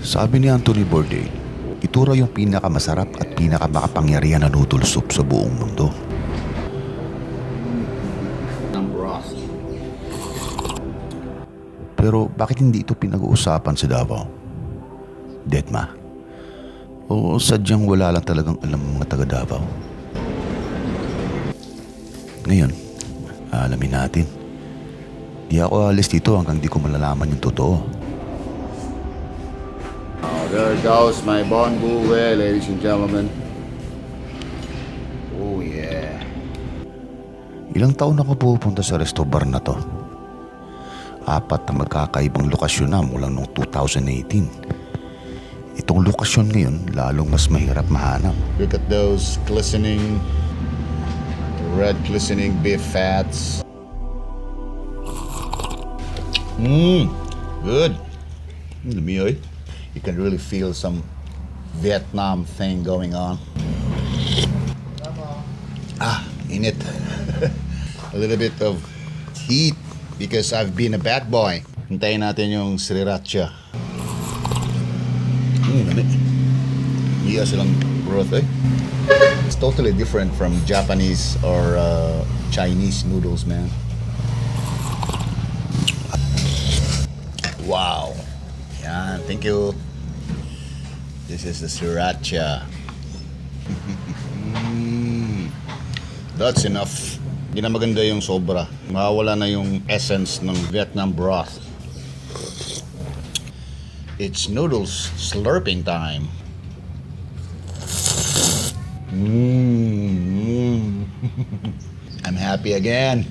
Sabi ni Anthony Bourdain, ito raw yung pinakamasarap at pinakamakapangyarihan na noodle soup sa buong mundo. Pero bakit hindi ito pinag-uusapan sa Davao? Detma? O sadyang wala lang talagang alam mga taga Davao? Ngayon, alamin natin. Di ako alis dito hanggang di ko malalaman yung totoo. There goes my Bon Bouvet, ladies and gentlemen. Oh yeah. Ilang taon ako pupunta sa resto bar na to. 4 na magkakaibang lokasyon na mula noong 2018. Itong lokasyon ngayon lalong mas mahirap mahanap. Look at those glistening, red glistening beef fats. Good. Lumiyoy. You can really feel some Vietnam thing going on. Init. A little bit of heat because I've been a bad boy. Hintayin natin yung sriracha. Dami. Iya silang broth eh. It's totally different from Japanese or Chinese noodles, man. Wow. Yan, thank you. This is the sriracha. That's enough. Hindi na maganda yung sobra. Mawawala na yung essence ng Vietnam broth. It's noodles slurping time. I'm happy again.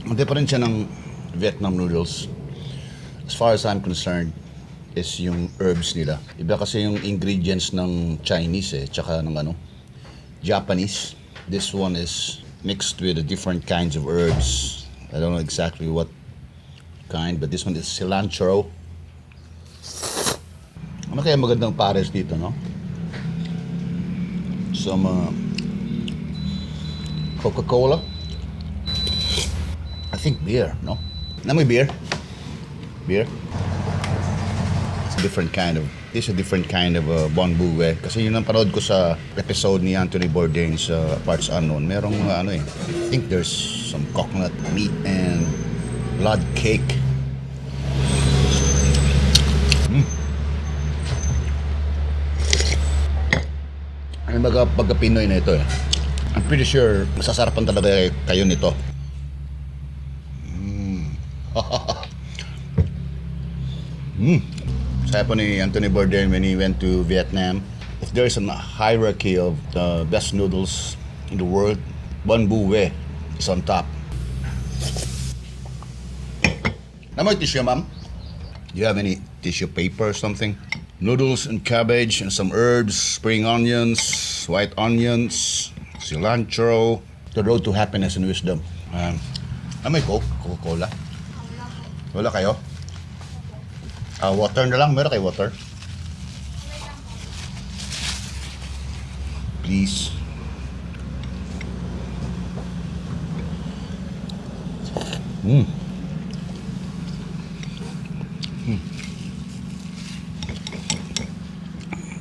Hindi pa rin siya ng Vietnam noodles. As far as I'm concerned, is yung herbs nila. Iba kasi yung ingredients ng Chinese tsaka ng Japanese. This one is mixed with the different kinds of herbs. I don't know exactly what kind, but this one is cilantro. Ano kaya magandang pares dito, no? Some Coca-Cola. I think beer, no? Namoy beer? Beer? Different kind of Bon Bouvet kasi yun ang parod ko sa episode ni Anthony Bourdain sa Parts Unknown. Merong I think there's some coconut meat and blood cake. Ano pagka Pinoy na ito I'm pretty sure masasarapan talaga kayo nito. Sabi po ni Anthony Bourdain when he went to Vietnam, if there's a hierarchy of the best noodles in the world, Bon Bouvet is on top. Namoy tissue, ma'am? Do you have any tissue paper or something? Noodles and cabbage and some herbs, spring onions, white onions, cilantro. The road to happiness and wisdom. Namoy Coca-Cola? Wala kayo? Water na lang. Meron kayo water? Please.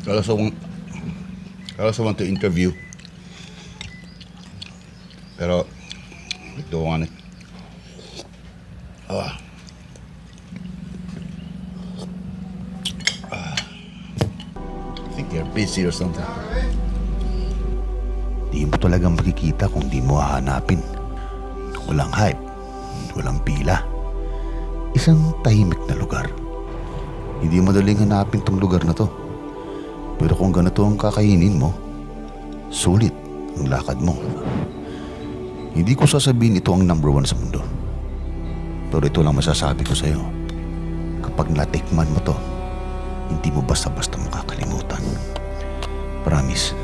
I also want to interview. Pero, I don't want it. They're busy or something. Di mo talagang makikita kung di mo hahanapin. Walang hype, walang pila. Isang tahimik na lugar. Hindi madaling hanapin tong lugar na to. Pero kung ganito ang kakainin mo, sulit ang lakad mo. Hindi ko sasabihin ito ang number 1 sa mundo. Pero ito lang masasabi ko sa'yo. Kapag natikman mo to, hindi mo basta-basta makakalimutan. Promise.